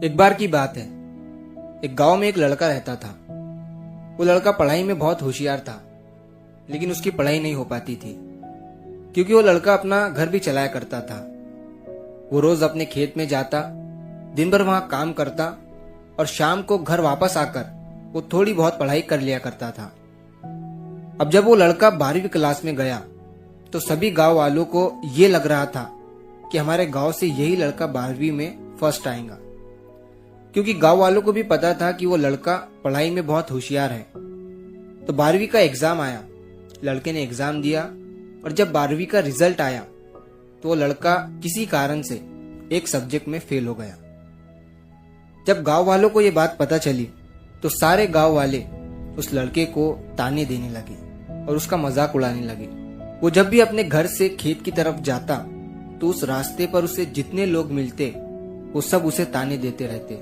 एक बार की बात है, एक गांव में एक लड़का रहता था। वो लड़का पढ़ाई में बहुत होशियार था, लेकिन उसकी पढ़ाई नहीं हो पाती थी क्योंकि वो लड़का अपना घर भी चलाया करता था। वो रोज अपने खेत में जाता, दिन भर वहां काम करता और शाम को घर वापस आकर वो थोड़ी बहुत पढ़ाई कर लिया करता था। अब जब वो लड़का 12वीं क्लास में गया तो सभी गांव वालों को ये लग रहा था कि हमारे गांव से यही लड़का 12वीं में फर्स्ट आएगा, क्योंकि गांव वालों को भी पता था कि वो लड़का पढ़ाई में बहुत होशियार है। तो 12वीं का एग्जाम आया, लड़के ने एग्जाम दिया और जब 12वीं का रिजल्ट आया तो वो लड़का किसी कारण से एक सब्जेक्ट में फेल हो गया। जब गांव वालों को ये बात पता चली तो सारे गांव वाले उस लड़के को ताने देने लगे और उसका मजाक उड़ाने लगे। वो जब भी अपने घर से खेत की तरफ जाता तो उस रास्ते पर उसे जितने लोग मिलते वो सब उसे ताने देते रहते।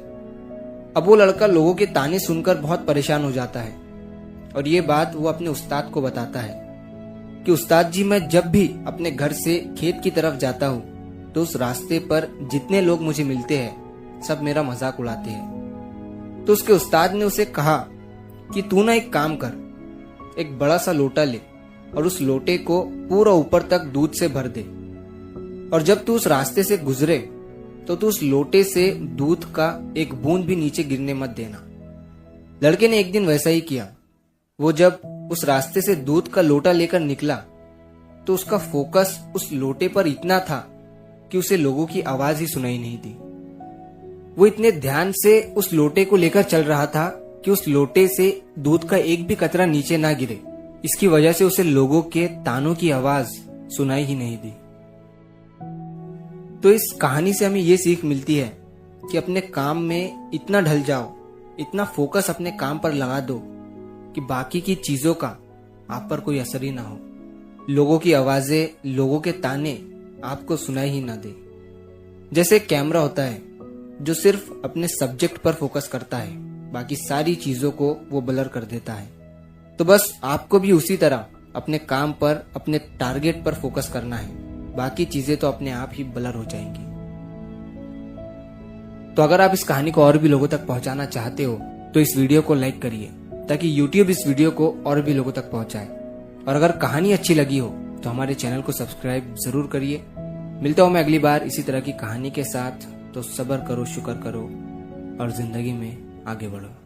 अब वो लड़का लोगों के ताने सुनकर बहुत परेशान हो जाता है और ये बात वो अपने उस्ताद को बताता है कि उस्ताद जी, मैं जब भी अपने घर से खेत की तरफ जाता हूँ तो उस रास्ते पर जितने लोग मुझे मिलते हैं सब मेरा मजाक उड़ाते हैं। तो उसके उस्ताद ने उसे कहा कि तू ना एक काम कर, एक बड़ा सा लोटा ले और उस लोटे को पूरा ऊपर तक दूध से भर दे और जब तू उस रास्ते से गुजरे तो तू उस लोटे से दूध का एक बूंद भी नीचे गिरने मत देना। लड़के ने एक दिन वैसा ही किया। वो जब उस रास्ते से दूध का लोटा लेकर निकला तो उसका फोकस उस लोटे पर इतना था कि उसे लोगों की आवाज ही सुनाई नहीं दी। वो इतने ध्यान से उस लोटे को लेकर चल रहा था कि उस लोटे से दूध का एक भी कतरा नीचे ना गिरे। इसकी वजह से उसे लोगों के तानों की आवाज सुनाई ही नहीं दी। तो इस कहानी से हमें ये सीख मिलती है कि अपने काम में इतना ढल जाओ, इतना फोकस अपने काम पर लगा दो कि बाकी की चीजों का आप पर कोई असर ही ना हो। लोगों की आवाजें, लोगों के ताने आपको सुनाई ही ना दे। जैसे कैमरा होता है जो सिर्फ अपने सब्जेक्ट पर फोकस करता है, बाकी सारी चीजों को वो ब्लर कर देता है। तो बस आपको भी उसी तरह अपने काम पर, अपने टारगेट पर फोकस करना है, बाकी चीजें तो अपने आप ही ब्लर हो जाएंगी। तो अगर आप इस कहानी को और भी लोगों तक पहुंचाना चाहते हो तो इस वीडियो को लाइक करिए ताकि YouTube इस वीडियो को और भी लोगों तक पहुंचाए। और अगर कहानी अच्छी लगी हो तो हमारे चैनल को सब्सक्राइब जरूर करिए। मिलता हूं मैं अगली बार इसी तरह की कहानी के साथ। तो सब्र करो, शुक्र करो और जिंदगी में आगे बढ़ो।